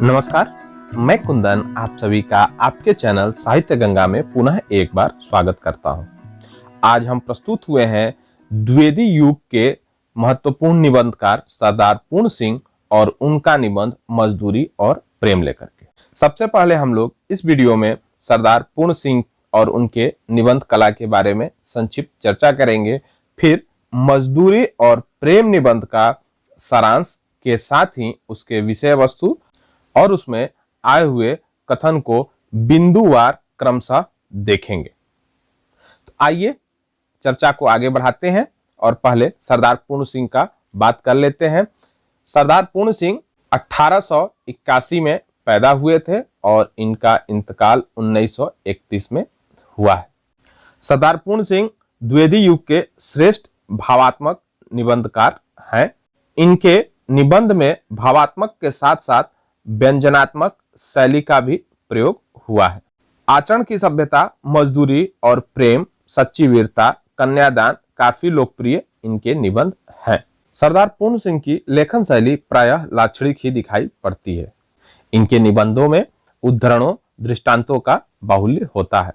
नमस्कार, मैं कुंदन आप सभी का आपके चैनल साहित्य गंगा में पुनः एक बार स्वागत करता हूं। आज हम प्रस्तुत हुए हैं द्विवेदी युग के महत्वपूर्ण निबंधकार सरदार पूर्ण सिंह और उनका निबंध मजदूरी और प्रेम लेकर के। सबसे पहले हम लोग इस वीडियो में सरदार पूर्ण सिंह और उनके निबंध कला के बारे में संक्षिप्त चर्चा करेंगे। फिर मजदूरी और प्रेम निबंध का सारांश के साथ ही उसके विषय वस्तु और उसमें आए हुए कथन को बिंदुवार क्रमशः देखेंगे। तो आइए चर्चा को आगे बढ़ाते हैं और पहले सरदार पूर्ण सिंह का बात कर लेते हैं। सरदार पूर्ण सिंह 1881 में पैदा हुए थे और इनका इंतकाल 1931 में हुआ है। सरदार पूर्ण सिंह द्विवेदी युग के श्रेष्ठ भावात्मक निबंधकार हैं। इनके निबंध में भावात्मक के साथ साथ व्यंजनात्मक शैली का भी प्रयोग हुआ है। आचरण की सभ्यता, मजदूरी और प्रेम, सच्ची वीरता, कन्यादान काफी लोकप्रिय इनके निबंध हैं। सरदार पूर्ण सिंह की लेखन शैली प्रायः लाक्षणिक ही दिखाई पड़ती है। इनके निबंधों में उद्धरणों, दृष्टांतों का बाहुल्य होता है।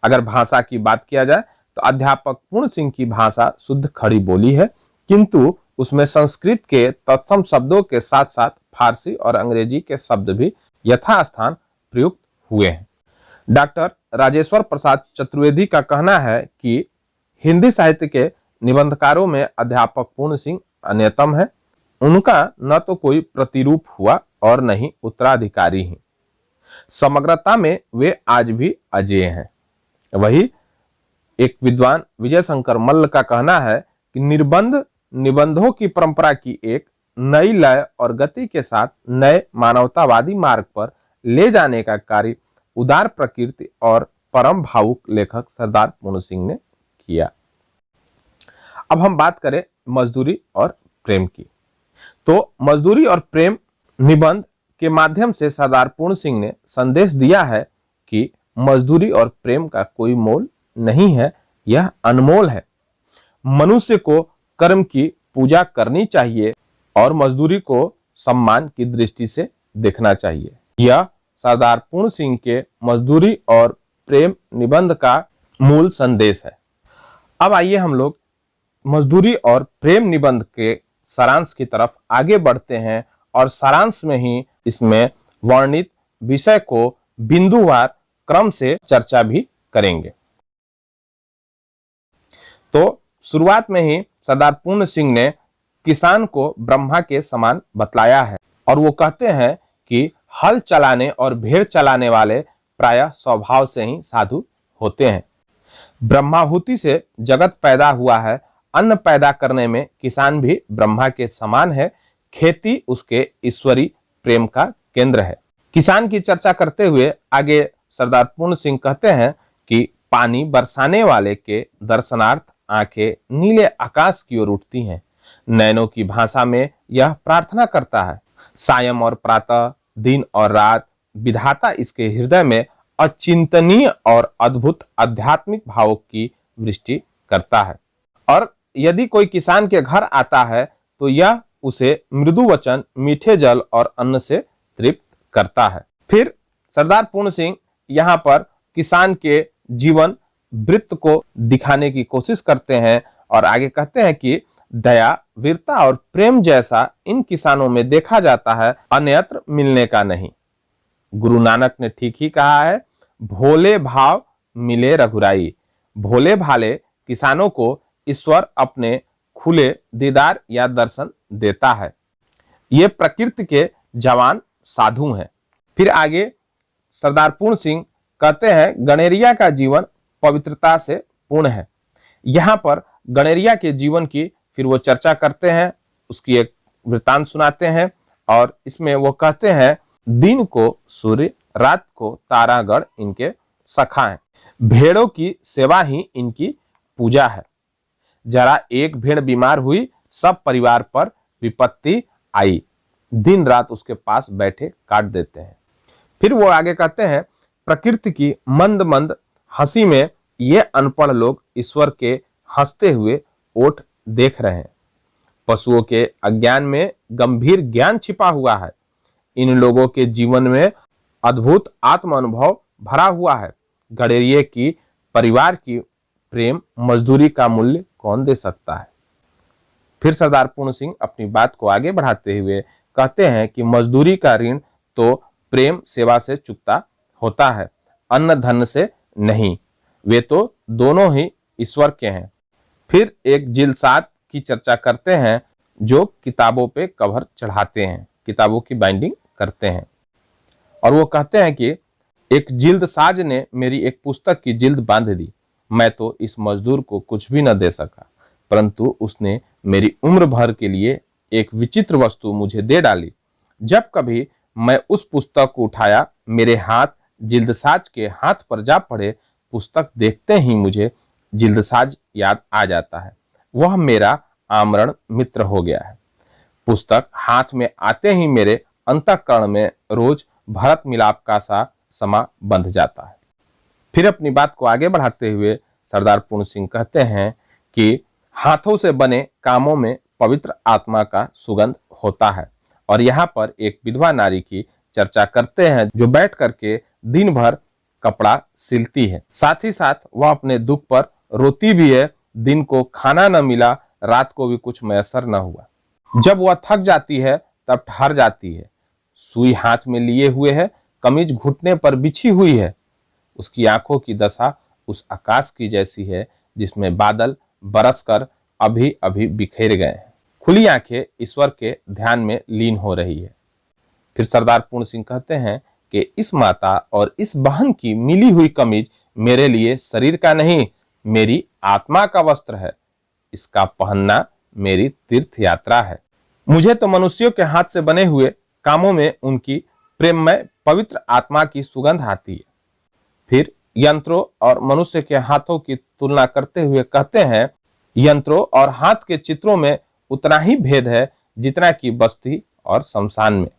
अगर भाषा की बात किया जाए तो अध्यापक पूर्ण सिंह की भाषा शुद्ध खड़ी बोली है, किंतु उसमें संस्कृत के तत्सम शब्दों के साथ साथ फारसी और अंग्रेजी के शब्द भी यथास्थान प्रयुक्त हुए हैं। डॉक्टर राजेश्वर प्रसाद चतुर्वेदी का कहना है कि हिंदी साहित्य के निबंधकारों में अध्यापक पूर्ण सिंह अन्यतम है। उनका न तो कोई प्रतिरूप हुआ और न ही उत्तराधिकारी ही। समग्रता में वे आज भी अजेय हैं। वही एक विद्वान विजय शंकर मल्ल का कहना है कि निबंधों की परंपरा की एक नई लय और गति के साथ नए मानवतावादी मार्ग पर ले जाने का कार्य उदार प्रकृति और परम भावुक लेखक सरदार पूर्ण सिंह ने किया। अब हम बात करें मजदूरी और प्रेम की, तो मजदूरी और प्रेम निबंध के माध्यम से सरदार पूर्ण सिंह ने संदेश दिया है कि मजदूरी और प्रेम का कोई मोल नहीं है, यह अनमोल है। मनुष्य को कर्म की पूजा करनी चाहिए और मजदूरी को सम्मान की दृष्टि से देखना चाहिए। यह सरदार पूर्ण सिंह के मजदूरी और प्रेम निबंध का मूल संदेश है। अब आइए हम लोग मजदूरी और प्रेम निबंध के सारांश की तरफ आगे बढ़ते हैं और सारांश में ही इसमें वर्णित विषय को बिंदुवार क्रम से चर्चा भी करेंगे। तो शुरुआत में ही सरदार पूर्ण सिंह ने किसान को ब्रह्मा के समान बतलाया है और वो कहते हैं कि हल चलाने और भेड़ चलाने वाले प्रायः स्वभाव से ही साधु होते हैं। ब्रह्माहुति से जगत पैदा हुआ है। अन्न पैदा करने में किसान भी ब्रह्मा के समान है। खेती उसके ईश्वरी प्रेम का केंद्र है। किसान की चर्चा करते हुए आगे सरदार पूर्ण सिंह कहते हैं कि पानी बरसाने वाले के दर्शनार्थ आंखें नीले आकाश की ओर उठती हैं। नैनों की भाषा में यह प्रार्थना करता है। सायं और प्रातः, दिन और रात विधाता इसके हृदय में अचिंतनीय और अद्भुत आध्यात्मिक भावों की वृष्टि करता है। और यदि कोई किसान के घर आता है तो यह उसे मृदु वचन, मीठे जल और अन्न से तृप्त करता है। फिर सरदार पूर्ण सिंह यहाँ पर किसान के जीवन वृत्त को दिखाने की कोशिश करते हैं और आगे कहते हैं कि दया, वीरता और प्रेम जैसा इन किसानों में देखा जाता है, अन्यत्र मिलने का नहीं। गुरु नानक ने ठीक ही कहा है, भोले भाव मिले रघुराई। भोले भाले किसानों को ईश्वर अपने खुले दीदार या दर्शन देता है। ये प्रकृति के जवान साधु हैं। फिर आगे सरदार पूर्ण सिंह कहते हैं, गणेरिया का जीवन पवित्रता से पूर्ण है। यहाँ पर गणेरिया के जीवन की फिर वो चर्चा करते हैं, उसकी एक वृत्तांत सुनाते हैं और इसमें वो कहते हैं, दिन को सूर्य, रात को तारागण इनके सखा हैं। भेड़ों की सेवा ही इनकी पूजा है। जरा एक भेड़ बीमार हुई, सब परिवार पर विपत्ति आई। दिन रात उसके पास बैठे काट देते हैं। फिर वो आगे कहते हैं, प्रकृति की मंद मंद हंसी में ये अनपढ़ लोग ईश्वर के हंसते हुए ओठ देख रहे हैं। पशुओं के अज्ञान में गंभीर ज्ञान छिपा हुआ है। इन लोगों के जीवन में अद्भुत आत्म अनुभव भरा हुआ है। गडेरिये की परिवार की प्रेम मजदूरी का मूल्य कौन दे सकता है। फिर सरदार पूर्ण सिंह अपनी बात को आगे बढ़ाते हुए कहते हैं कि मजदूरी का ऋण तो प्रेम सेवा से चुकता होता है, अन्न धन से नहीं। वे तो दोनों ही ईश्वर के हैं। फिर एक जिल्द-साज की चर्चा करते हैं जो किताबों पे कवर चढ़ाते हैं, किताबों की बाइंडिंग करते हैं। और वो कहते हैं कि एक जिल्द-साज ने मेरी एक पुस्तक की जिल्द बांध दी। मैं तो इस मजदूर को कुछ भी न दे सका, परंतु उसने मेरी उम्र भर के लिए एक विचित्र वस्तु मुझे दे डाली। जब कभी मैं उस पुस्तक को उठाया, मेरे हाथ जिल्दसाज के हाथ पर जा पड़े। पुस्तक देखते ही मुझे जिल्दसाज याद आ जाता है। वह मेरा आमरण मित्र हो गया है। पुस्तक हाथ में आते ही मेरे अंतःकरण में रोज भरत मिलाप का सा समा बंध जाता है। फिर अपनी बात को आगे बढ़ाते हुए सरदार पूर्ण सिंह कहते हैं कि हाथों से बने कामों में पवित्र आत्मा का सुगंध होता है। और यहाँ पर एक विधवा नारी की चर्चा करते हैं जो बैठ करके दिन भर कपड़ा सिलती है, साथ ही साथ वह अपने दुख पर रोती भी है। दिन को खाना न मिला, रात को भी कुछ मैसर न हुआ। जब वह थक जाती है तब ठहर जाती है। सुई हाथ में लिए हुए है, कमीज घुटने पर बिछी हुई है। उसकी आंखों की दशा उस आकाश की जैसी है जिसमें बादल बरसकर अभी अभी बिखेर गए हैं। खुली आंखें ईश्वर के ध्यान में लीन हो रही है। फिर सरदार पूर्ण सिंह कहते हैं कि इस माता और इस बहन की मिली हुई कमीज मेरे लिए शरीर का नहीं, मेरी आत्मा का वस्त्र है। इसका पहनना मेरी तीर्थ यात्रा है। मुझे तो मनुष्यों के हाथ से बने हुए कामों में उनकी प्रेममय पवित्र आत्मा की सुगंध आती है। फिर यंत्रों और मनुष्य के हाथों की तुलना करते हुए कहते हैं, यंत्रों और हाथ के चित्रों में उतना ही भेद है जितना कि बस्ती और शमशान में।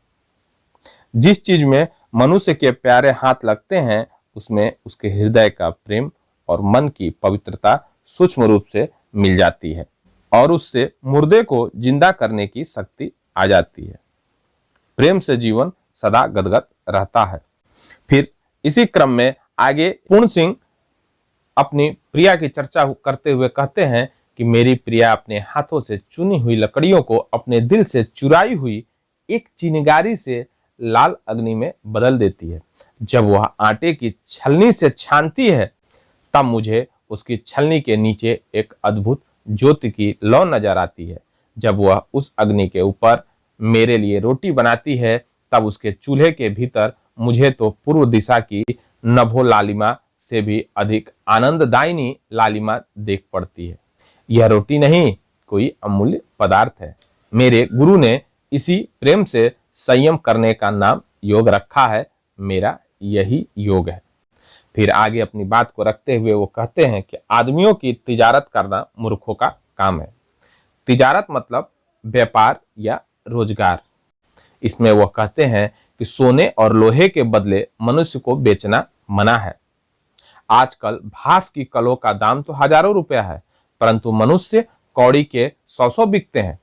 जिस चीज में मनुष्य के प्यारे हाथ लगते हैं उसमें उसके हृदय का प्रेम और मन की पवित्रता सूक्ष्म रूप से मिल जाती है और उससे मुर्दे को जिंदा करने की शक्ति आ जाती है। प्रेम से जीवन सदा गदगद रहता है। फिर इसी क्रम में आगे पूर्ण सिंह अपनी प्रिया की चर्चा करते हुए कहते हैं कि मेरी प्रिया अपने हाथों से चुनी हुई लकड़ियों को अपने दिल से चुराई हुई एक चिनगारी से लाल अग्नि में बदल देती है। जब वह आटे की छलनी से छानती है तब मुझे उसकी छलनी के नीचे एक अद्भुत ज्योति की लौ नजर आती है। जब वह उस अग्नि के ऊपर मेरे लिए रोटी बनाती है तब उसके चूल्हे के भीतर मुझे तो पूर्व दिशा की नभो लालिमा से भी अधिक आनंददायिनी लालिमा देख पड़ती है। यह रोटी नहीं, कोई अमूल्य पदार्थ है। मेरे गुरु ने इसी प्रेम से संयम करने का नाम योग रखा है। मेरा यही योग है। फिर आगे अपनी बात को रखते हुए वो कहते हैं कि आदमियों की तिजारत करना मूर्खों का काम है। तिजारत मतलब व्यापार या रोजगार। इसमें वह कहते हैं कि सोने और लोहे के बदले मनुष्य को बेचना मना है। आजकल भाफ की कलों का दाम तो हजारों रुपया है, परंतु मनुष्य कौड़ी के 100 बिकते हैं।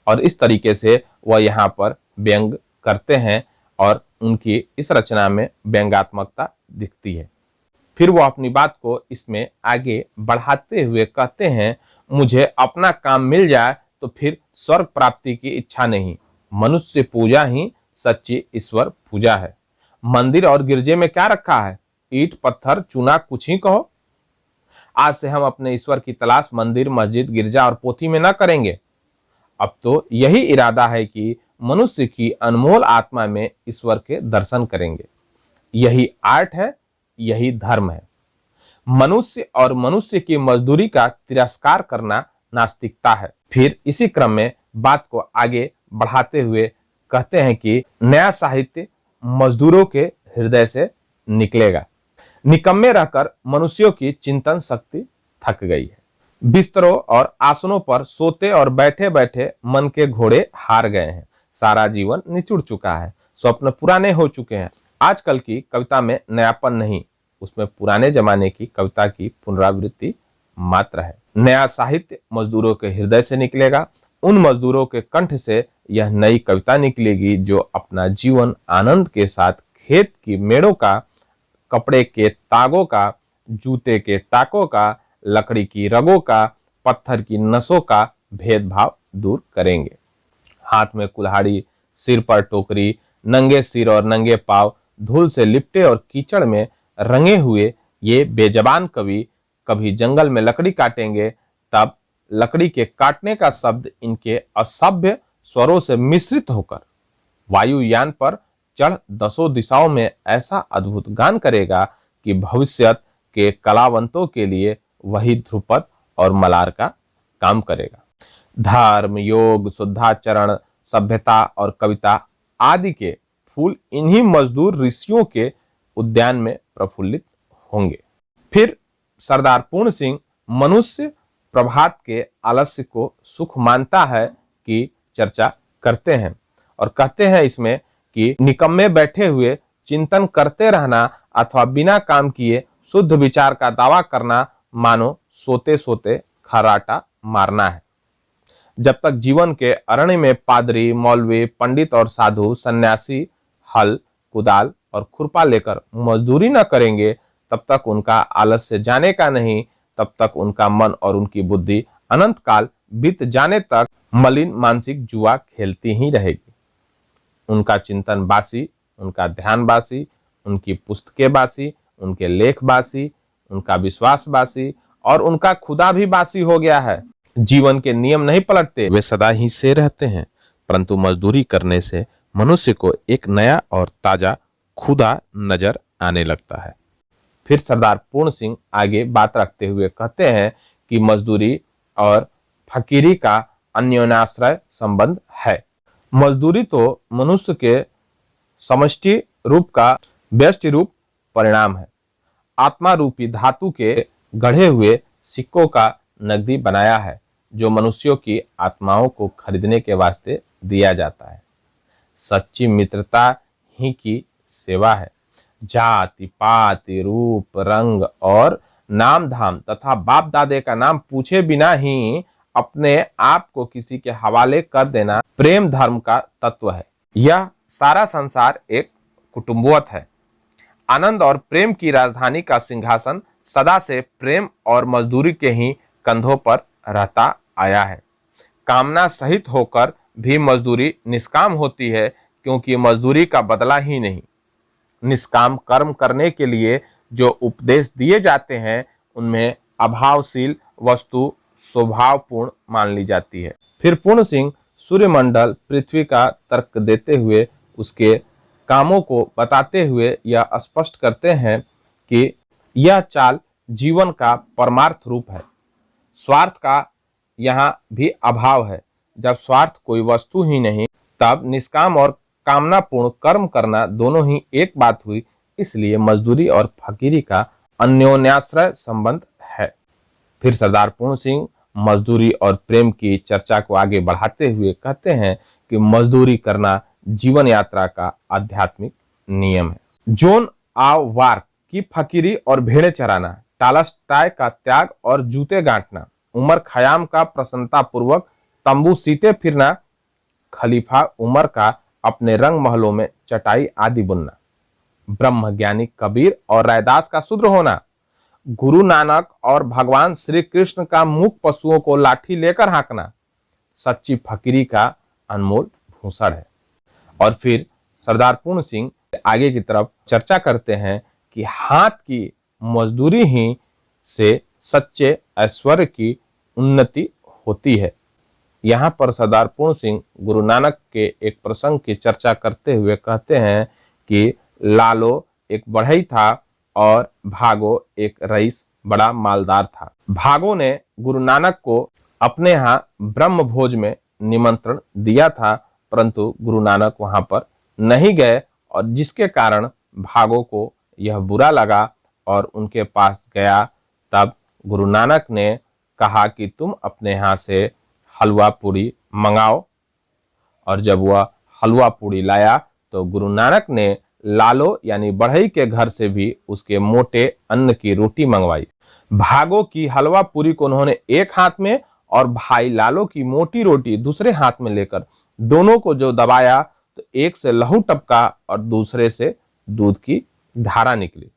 और इस तरीके से वह यहाँ पर व्यंग करते हैं और उनकी इस रचना में व्यंगात्मकता दिखती है। फिर वो अपनी बात को इसमें आगे बढ़ाते हुए कहते हैं, मुझे अपना काम मिल जाए तो फिर स्वर्ग प्राप्ति की इच्छा नहीं। मनुष्य पूजा ही सच्ची ईश्वर पूजा है। मंदिर और गिरजे में क्या रखा है? ईंट पत्थर चूना कुछ ही कहो। आज से हम अपने ईश्वर की तलाश मंदिर मस्जिद गिरजा और पोथी में न करेंगे। अब तो यही इरादा है कि मनुष्य की अनमोल आत्मा में ईश्वर के दर्शन करेंगे। यही आर्ट है, यही धर्म है। मनुष्य और मनुष्य की मजदूरी का तिरस्कार करना नास्तिकता है। फिर इसी क्रम में बात को आगे बढ़ाते हुए कहते हैं कि नया साहित्य मजदूरों के हृदय से निकलेगा। निकम्मे रहकर मनुष्यों की चिंतन शक्ति थक गई है। बिस्तरों और आसनों पर सोते और बैठे बैठे मन के घोड़े हार गए हैं। सारा जीवन निचुड़ चुका है। स्वप्न पुराने हो चुके हैं। आजकल की कविता में नयापन नहीं, उसमें पुराने जमाने की कविता की पुनरावृत्ति मात्र है। नया साहित्य मजदूरों के हृदय से निकलेगा। उन मजदूरों के कंठ से यह नई कविता निकलेगी जो अपना जीवन आनंद के साथ खेत की मेड़ों का, कपड़े के तागों का, जूते के टाकों का, लकड़ी की रगों का, पत्थर की नसों का भेदभाव दूर करेंगे। हाथ में कुल्हाड़ी, सिर पर टोकरी, नंगे सिर और नंगे पांव, धूल से लिपटे और कीचड़ में रंगे हुए ये बेजबान कवि कभी जंगल में लकड़ी काटेंगे, तब लकड़ी के काटने का शब्द इनके असभ्य स्वरों से मिश्रित होकर वायुयान पर चढ़ दसों दिशाओं में ऐसा अद्भुत गान करेगा कि भविष्यत के कलावंतों के लिए वही ध्रुपद और मलार का काम करेगा। धर्म, योग, शुद्धाचरण, सभ्यता और कविता आदि के फूल इन्हीं मजदूर ऋषियों के उद्यान में प्रफुल्लित होंगे। फिर सरदार पूर्ण सिंह मनुष्य प्रभात के आलस्य को सुख मानता है कि चर्चा करते हैं और कहते हैं इसमें कि निकम्मे बैठे हुए चिंतन करते रहना अथवा बिना काम किए शुद्ध विचार का दावा करना मानो सोते सोते खर्राटा मारना है। जब तक जीवन के अरण्य में पादरी, मौलवी, पंडित और साधु सन्यासी हल, कुदाल और खुरपा लेकर मजदूरी न करेंगे, तब तक उनका आलस्य जाने का नहीं, तब तक उनका मन और उनकी बुद्धि अनंत काल बीत जाने तक मलिन मानसिक जुआ खेलती ही रहेगी। उनका चिंतन बासी, उनका ध्यान बासी, उनकी पुस्तकें बासी, उनके लेख बासी, उनका विश्वास बासी और उनका खुदा भी बासी हो गया है। जीवन के नियम नहीं पलटते, वे सदा ही से रहते हैं, परंतु मजदूरी करने से मनुष्य को एक नया और ताजा खुदा नजर आने लगता है। फिर सरदार पूर्ण सिंह आगे बात रखते हुए कहते हैं कि मजदूरी और फकीरी का अन्योन्याश्रय संबंध है। मजदूरी तो मनुष्य के समष्टि रूप का व्यष्टि रूप परिणाम है। आत्मा रूपी धातु के गढ़े हुए सिक्कों का नकदी बनाया है जो मनुष्यों की आत्माओं को खरीदने के वास्ते दिया जाता है। सच्ची मित्रता ही की सेवा है। जाति, पाति, रूप, रंग और नाम धाम तथा बाप दादे का नाम पूछे बिना ही अपने आप को किसी के हवाले कर देना प्रेम धर्म का तत्व है। यह सारा संसार एक कुटुंबवत है। आनंद और प्रेम की राजधानी का सिंहासन सदा से प्रेम और मजदूरी के ही कंधों पर रहता आया है। कामना सहित होकर भी मजदूरी निष्काम होती है, क्योंकि मजदूरी का बदला ही नहीं। निष्काम कर्म करने के लिए जो उपदेश दिए जाते हैं उनमें अभावशील वस्तु स्वभावपूर्ण मान ली जाती है। फिर पूर्ण सिंह सूर्यमंडल, पृथ्वी का तर्क देते हुए उसके कामों को बताते हुए यह स्पष्ट करते हैं कि यह चाल जीवन का परमार्थ रूप है। स्वार्थ का यहाँ भी अभाव है। जब स्वार्थ कोई वस्तु ही नहीं, तब निष्काम और कामनापूर्ण कर्म करना दोनों ही एक बात हुई। इसलिए मजदूरी और फकीरी का अन्योन्याश्रय संबंध है। फिर सरदार पूर्ण सिंह मजदूरी और प्रेम की चर्चा को आगे बढ़ाते हुए कहते हैं कि मजदूरी करना जीवन यात्रा का आध्यात्मिक नियम है। जोन आव वार्क की फकीरी और भेड़े चराना, टालस्टाय का त्याग और जूते गांठना, उमर खयाम का प्रसन्नता पूर्वक तंबू सीते फिरना, खलीफा उमर का अपने रंग महलों में चटाई आदि बुनना, ब्रह्मज्ञानी कबीर और रैदास का शूद्र होना, गुरु नानक और भगवान श्री कृष्ण का मूक पशुओं को लाठी लेकर हाँकना सच्ची फकीरी का अनमोल भूषण है। और फिर सरदार पूर्ण सिंह आगे की तरफ चर्चा करते हैं कि हाथ की मजदूरी ही से सच्चे ऐश्वर्य की उन्नति होती है। यहाँ पर सरदार पूर्ण सिंह गुरु नानक के एक प्रसंग की चर्चा करते हुए कहते हैं कि लालो एक बढ़ई था और भागो एक रईस बड़ा मालदार था। भागो ने गुरु नानक को अपने यहाँ ब्रह्म भोज में निमंत्रण दिया था, परंतु गुरु नानक वहां पर नहीं गए और जिसके कारण भागो को यह बुरा लगा और उनके पास गया। तब गुरु नानक ने कहा कि तुम अपने यहाँ से हलवा पूरी मंगाओ, और जब वह हलवा पूरी लाया तो गुरु नानक ने लालो यानी बढ़ई के घर से भी उसके मोटे अन्न की रोटी मंगवाई। भागो की हलवा पूरी को उन्होंने एक हाथ में और भाई लालो की मोटी रोटी दूसरे हाथ में लेकर दोनों को जो दबाया तो एक से लहू टपका और दूसरे से दूध की धारा निकली।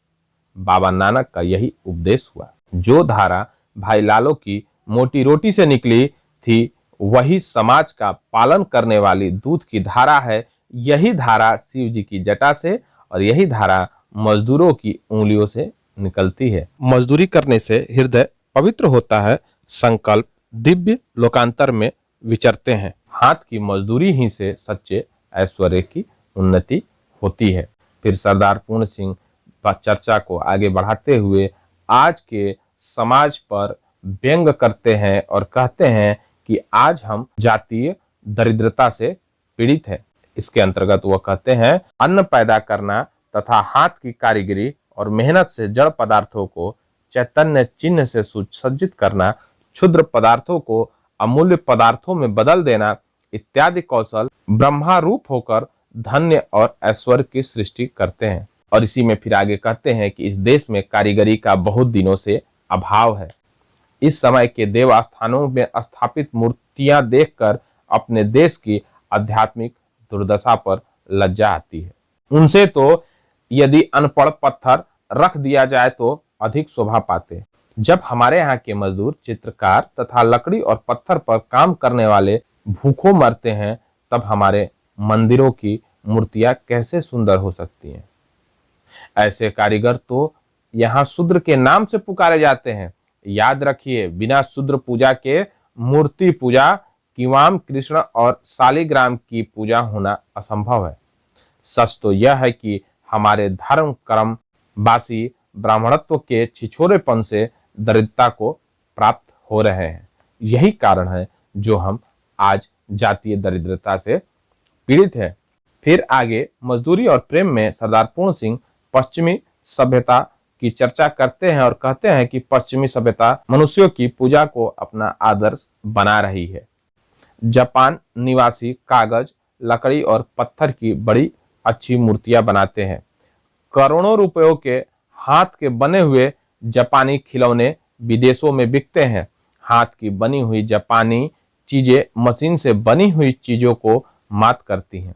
बाबा नानक का यही उपदेश हुआ। जो धारा भाई लालो की मोटी रोटी से निकली थी वही समाज का पालन करने वाली दूध की धारा है। यही धारा शिव जी की जटा से और यही धारा मजदूरों की उंगलियों से निकलती है। मजदूरी करने से हृदय पवित्र होता है, संकल्प दिव्य लोकांतर में विचरते हैं। हाथ की मजदूरी ही से सच्चे ऐश्वर्य की उन्नति होती है। फिर सरदार पूर्ण सिंह चर्चा को आगे बढ़ाते हुए आज के समाज पर व्यंग करते हैं और कहते हैं कि आज हम जातीय दरिद्रता से पीड़ित है। इसके अंतर्गत वह कहते हैं, अन्न पैदा करना तथा हाथ की कारीगरी और मेहनत से जड़ पदार्थों को चैतन्य चिन्ह से सुसज्जित करना, क्षुद्र पदार्थों को अमूल्य पदार्थों में बदल देना इत्यादि कौशल ब्रह्मारूप होकर धन्य और ऐश्वर्य की सृष्टि करते हैं। और इसी में फिर आगे कहते हैं कि इस देश में कारीगरी का बहुत दिनों से अभाव है। इस समय के देव स्थानों में स्थापित मूर्तियां देखकर अपने देश की आध्यात्मिक दुर्दशा पर लज्जा आती है। उनसे तो यदि अनपढ़ पत्थर रख दिया जाए तो अधिक शोभा पाते। जब हमारे यहाँ के मजदूर, चित्रकार तथा लकड़ी और पत्थर पर काम करने वाले भूखों मरते हैं, तब हमारे मंदिरों की मूर्तियां कैसे सुंदर हो सकती हैं। ऐसे कारीगर तो यहाँ शूद्र के नाम से पुकारे जाते हैं। याद रखिए, बिना शूद्र पूजा के मूर्ति पूजा, किवाम कृष्ण और शालिग्राम की पूजा होना असंभव है। सच तो यह है कि हमारे धर्म कर्म बासी ब्राह्मणत्व के छिछोरेपन से दरिद्रता को प्राप्त हो रहे हैं। यही कारण है जो हम आज जातीय दरिद्रता से पीड़ित है। फिर आगे मजदूरी और प्रेम में सरदार पूर्ण सिंह पश्चिमी सभ्यता की चर्चा करते हैं और कहते हैं कि पश्चिमी सभ्यता मनुष्यों की पूजा को अपना आदर्श बना रही है। जापान निवासी कागज, लकड़ी और पत्थर की बड़ी अच्छी मूर्तियां बनाते हैं। करोड़ों रुपयों के हाथ के बने हुए जापानी खिलौने विदेशों में बिकते हैं। हाथ की बनी हुई जापानी चीजें मशीन से बनी हुई चीजों को मात करती हैं।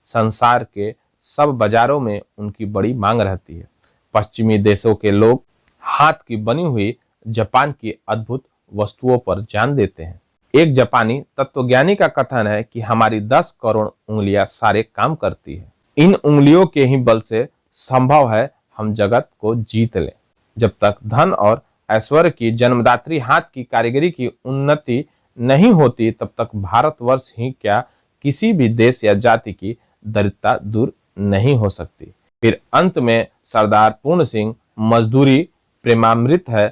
संसार के सब बाजारों में उनकी बड़ी मांग रहती है। पश्चिमी देशों के लोग हाथ की बनी हुई जापान की अद्भुत वस्तुओं पर जान देते हैं। एक जापानी तत्वज्ञानी का कथन है कि हमारी 10 करोड़ उंगलियां सारे काम करती है। इन उंगलियों के ही बल से संभव है हम जगत को जीत लें। जब तक धन और ऐश्वर्य की जन्मदात्री हाथ की कारीगरी की उन्नति नहीं होती, तब तक भारतवर्ष ही क्या किसी भी देश या जाति की दरिद्रता दूर नहीं हो सकती। फिर अंत में सरदार पूर्ण सिंह मजदूरी प्रेमामृत है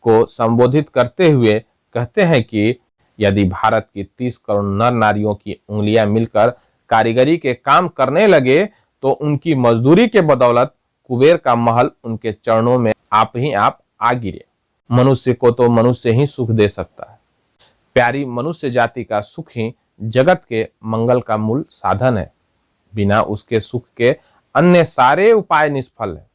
को संबोधित करते हुए कहते हैं कि यदि भारत की 30 करोड़ नर नारियों की उंगलियां मिलकर कारीगरी के काम करने लगे तो उनकी मजदूरी के बदौलत कुबेर का महल उनके चरणों में आप ही आप आ गिरे। मनुष्य को तो मनुष्य ही सुख दे सकता है। प्यारी मनुष्य जाति का सुख ही जगत के मंगल का मूल साधन है। बिना उसके सुख के अन्य सारे उपाय निष्फल है।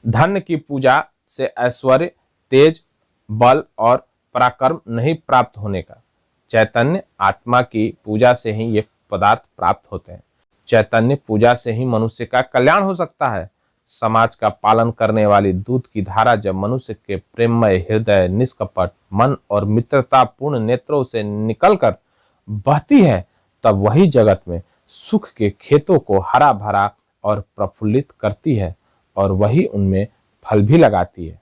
धन की पूजा से ऐश्वर्य, तेज, बल और पराक्रम नहीं प्राप्त होने का। चैतन्य आत्मा की पूजा से ही ये पदार्थ प्राप्त होते हैं। चैतन्य पूजा से ही मनुष्य का कल्याण हो सकता है। समाज का पालन करने वाली दूध की धारा जब मनुष्य के प्रेममय हृदय, निष्कपट मन और मित्रतापूर्ण नेत्रों से निकलकर बहती है, तब वही जगत में सुख के खेतों को हरा भरा और प्रफुल्लित करती है और वही उनमें फल भी लगाती है।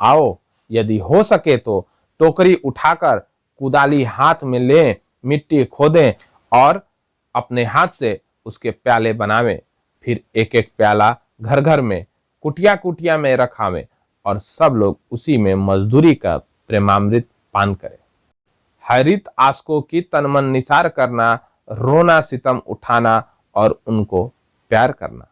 आओ, यदि हो सके तो टोकरी उठाकर कुदाली हाथ में लें, मिट्टी खोदें और अपने हाथ से उसके प्याले बनावें। फिर एक एक प्याला घर घर में, कुटिया कुटिया में रखावें और सब लोग उसी में मजदूरी का प्रेमामृत पान करें। हरित आशकों की तनमन निसार करना, रोना सितम उठाना और उनको प्यार करना।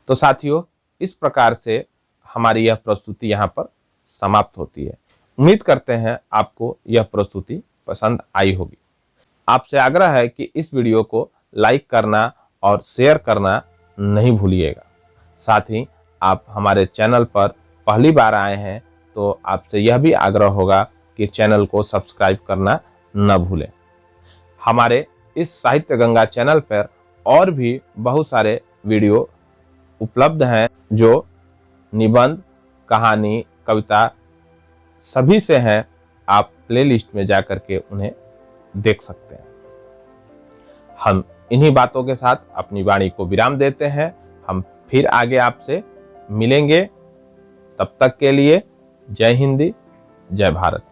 तो साथियों, इस प्रकार से हमारी यह प्रस्तुति यहाँ पर समाप्त होती है। उम्मीद करते हैं आपको यह प्रस्तुति पसंद आई होगी। आपसे आग्रह है कि इस वीडियो को लाइक करना और शेयर करना नहीं भूलिएगा। साथ ही आप हमारे चैनल पर पहली बार आए हैं तो आपसे यह भी आग्रह होगा कि चैनल को सब्सक्राइब करना न भूलें। हमारे इस साहित्य गंगा चैनल पर और भी बहुत सारे वीडियो उपलब्ध हैं जो निबंध, कहानी, कविता सभी से हैं। आप प्लेलिस्ट में जाकर के उन्हें देख सकते हैं। हम इन्हीं बातों के साथ अपनी वाणी को विराम देते हैं। हम फिर आगे आपसे मिलेंगे। तब तक के लिए जय हिंद, जय भारत।